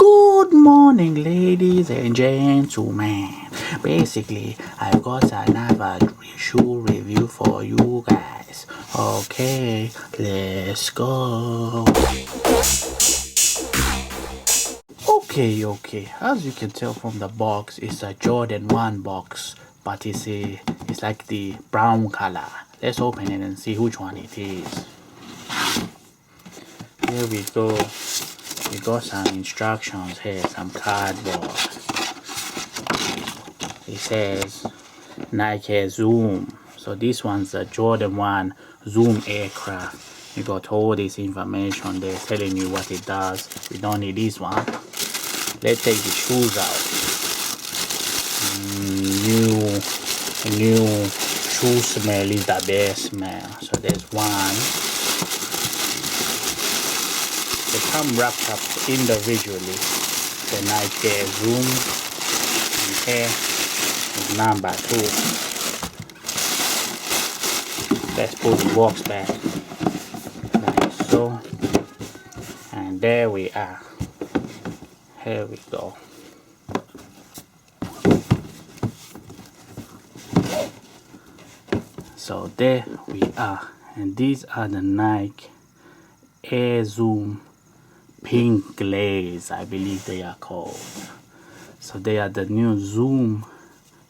Good morning, ladies and gentlemen. Basically, I've got another shoe review for you guys. Okay, let's go. Okay. As you can tell from the box, it's a Jordan 1 box, but it's like the brown color. Let's open it and see which one it is. Here we go. We got some instructions here, some cardboard. It says Nike Zoom. So this one's a Jordan 1 Zoom aircraft. You got all this information there telling you what it does. We don't need this one. Let's take the shoes out. New shoe smell is the best smell. So there's one. They come wrapped up individually. The Nike Zoom. And here is number 2. Let's put the box back like so. And there we are. Here we go. So there we are. And these are the Nike Air Zoom Pink Glaze, I believe they are called. So they are the new Zoom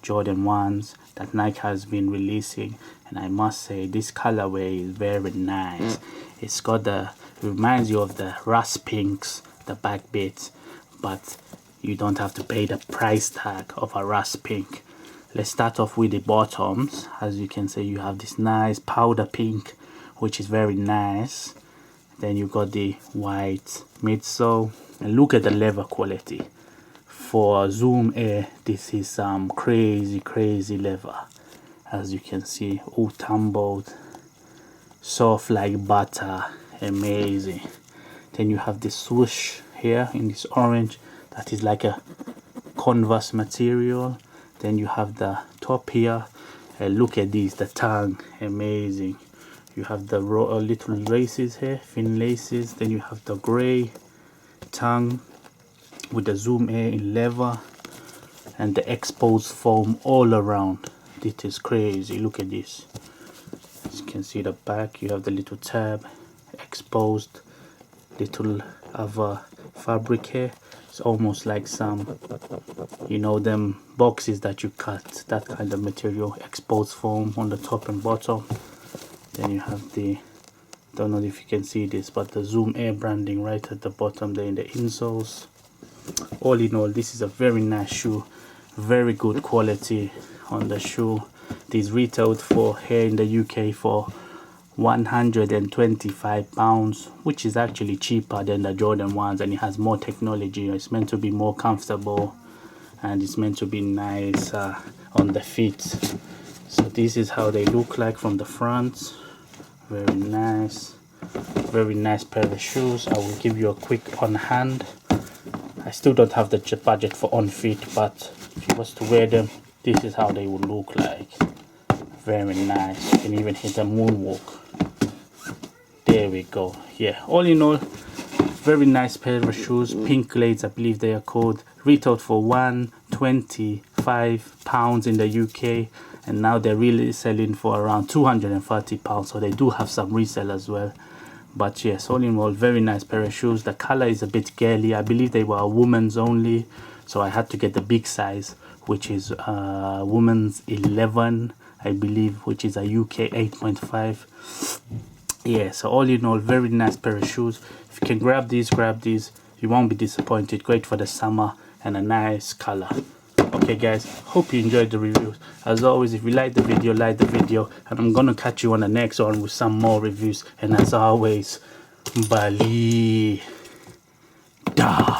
Jordan 1s that Nike has been releasing, and I must say this colorway is very nice. It's got it reminds you of the rust pinks, the back bits, but you don't have to pay the price tag of a rust pink. Let's start off with the bottoms. As you can see, you have this nice powder pink, which is very nice. Then you got the white midsole, and look at the leather quality. For Zoom Air, this is some crazy leather. As you can see, all tumbled, soft like butter, amazing. Then you have the swoosh here in this orange, that is like a Converse material. Then you have the top here, and look at these, the tongue, amazing. You have the little laces here, thin laces. Then you have the gray tongue with the Zoom Air in leather, and the exposed foam all around. This is crazy. Look at this. As you can see the back, you have the little tab, exposed little other fabric here. It's almost like some, you know, them boxes that you cut, that kind of material, exposed foam on the top and bottom. Then you have the, don't know if you can see this, but the Zoom Air branding right at the bottom there in the insoles. All in all, this is a very nice shoe, very good quality on the shoe. This retailed for here in the UK for £125, which is actually cheaper than the Jordan 1s, and it has more technology. It's meant to be more comfortable, and it's meant to be nice on the feet. So this is how they look like from the front. Very nice pair of shoes. I will give you a quick on hand. I still don't have the budget for on feet, but if you was to wear them, this is how they would look like. Very nice. You can even hit a moonwalk. There we go. Yeah, all in all, very nice pair of shoes. Pink Glaze, I believe they are called. Retailed for £125 in the UK, and now they're really selling for around £230. So they do have some resale as well. But yes, all in all, very nice pair of shoes. The color is a bit girly. I believe they were women's only, so I had to get the big size, which is women's 11, I believe, which is a UK 8.5. Yeah, so all in all, very nice pair of shoes. If you can grab these, you won't be disappointed. Great for the summer and a nice color. Okay guys, hope you enjoyed the reviews. As always, if you like the video, and I'm gonna catch you on the next one with some more reviews. And as always, Bali da.